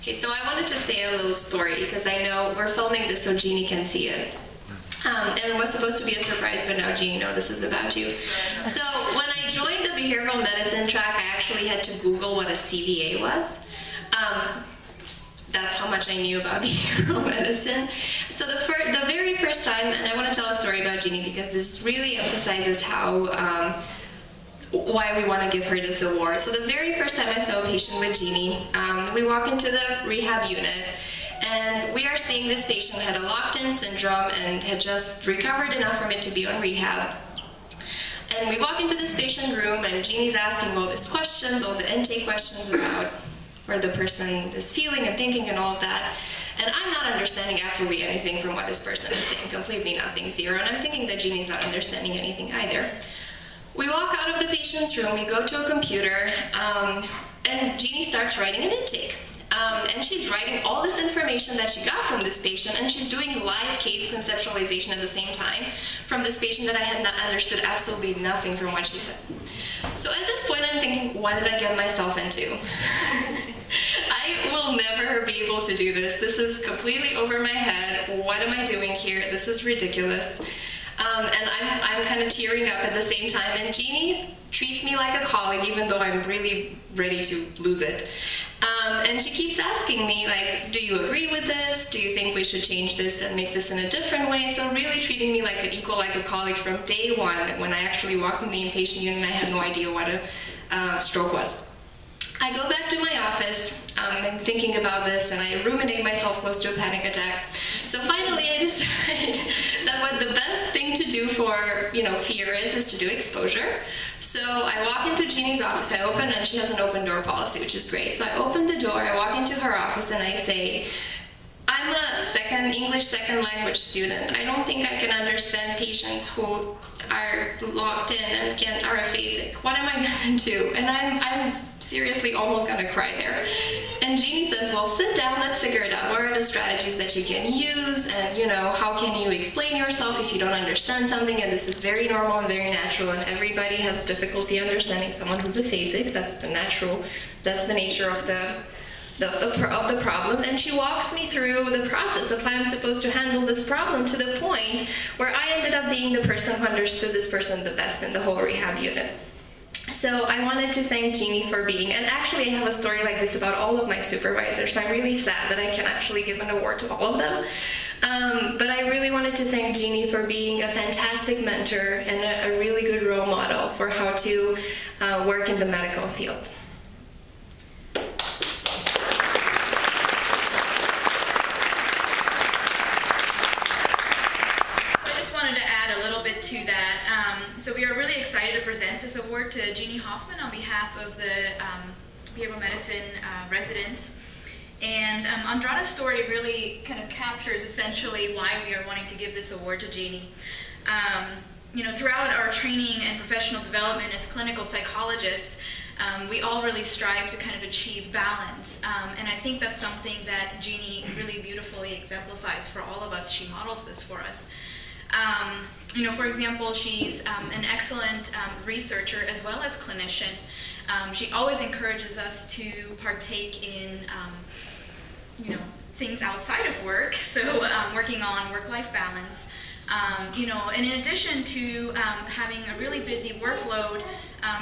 Okay, so I wanted to say a little story because I know we're filming this so Jeanne can see it. And it was supposed to be a surprise, but now Jeanne, no, this is about you. So when I joined the behavioral medicine track, I actually had to Google what a CVA was. That's how much I knew about behavioral medicine. So the very first time, and I want to tell a story about Jeanne because this really emphasizes how why we want to give her this award. So the very first time I saw a patient with Jeanne, we walk into the rehab unit, and we are seeing this patient had a locked-in syndrome and had just recovered enough from it to be on rehab. And we walk into this patient room, and Jeanne's asking all these questions, all the intake questions about where the person is feeling and thinking and all of that. And I'm not understanding absolutely anything from what this person is saying, completely nothing, zero. And I'm thinking that Jeanne's not understanding anything either. We walk out of the patient's room, we go to a computer, and Jeanne starts writing an intake. And she's writing all this information that she got from this patient, and she's doing live case conceptualization at the same time from this patient that I had not understood absolutely nothing from what she said. So at this point I'm thinking, what did I get myself into? I will never be able to do this. This is completely over my head. What am I doing here? This is ridiculous. And I'm kind of tearing up at the same time, and Jeanne treats me like a colleague even though I'm really ready to lose it. And she keeps asking me, like, do you agree with this? Do you think we should change this and make this in a different way? So really treating me like an equal, like a colleague from day one. When I actually walked in the inpatient unit, I had no idea what a stroke was. I go back to my office, I'm thinking about this, and I ruminate myself close to a panic attack. So finally I decide that what the best thing to do for, fear is to do exposure. So I walk into Jeanne's office, I open, and she has an open door policy, which is great. So I open the door, I walk into her office, and I say, I'm a English second language student. I don't think I can understand patients who are locked in and are aphasic. What am I going to do? And I'm seriously almost going to cry there. And Jeanne says, well, sit down, let's figure it out. What are the strategies that you can use? And, how can you explain yourself if you don't understand something? And this is very normal and very natural, and everybody has difficulty understanding someone who's aphasic. That's the nature of the problem. And she walks me through the process of how I'm supposed to handle this problem to the point where I ended up being the person who understood this person the best in the whole rehab unit. So I wanted to thank Jeanne for being, and actually I have a story like this about all of my supervisors, so I'm really sad that I can't actually give an award to all of them. But I really wanted to thank Jeanne for being a fantastic mentor and a really good role model for how to work in the medical field. To that. So we are really excited to present this award to Jeanne Hoffman on behalf of the behavioral medicine residents. And Andrada's story really kind of captures essentially why we are wanting to give this award to Jeanne. Throughout our training and professional development as clinical psychologists, we all really strive to kind of achieve balance. And I think that's something that Jeanne really beautifully exemplifies for all of us. She models this for us. For example, she's an excellent researcher as well as clinician. She always encourages us to partake in, things outside of work, so working on work-life balance. And in addition to having a really busy workload,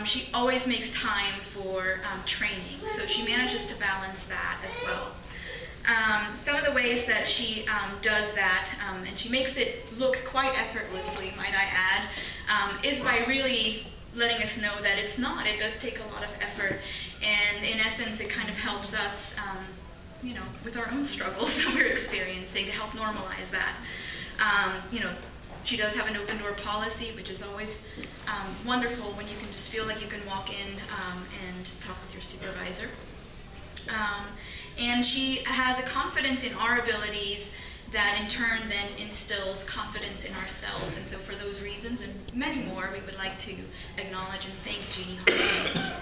she always makes time for training, so she manages to balance that as well. Some of the ways that she does that, and she makes it look quite effortlessly, might I add, is by really letting us know that it's not. It does take a lot of effort, and in essence it kind of helps us, with our own struggles that we're experiencing to help normalize that. She does have an open door policy, which is always wonderful when you can just feel like you can walk in and talk with your supervisor. And she has a confidence in our abilities that in turn then instills confidence in ourselves. And so for those reasons and many more, we would like to acknowledge and thank Jeanne Hoffman.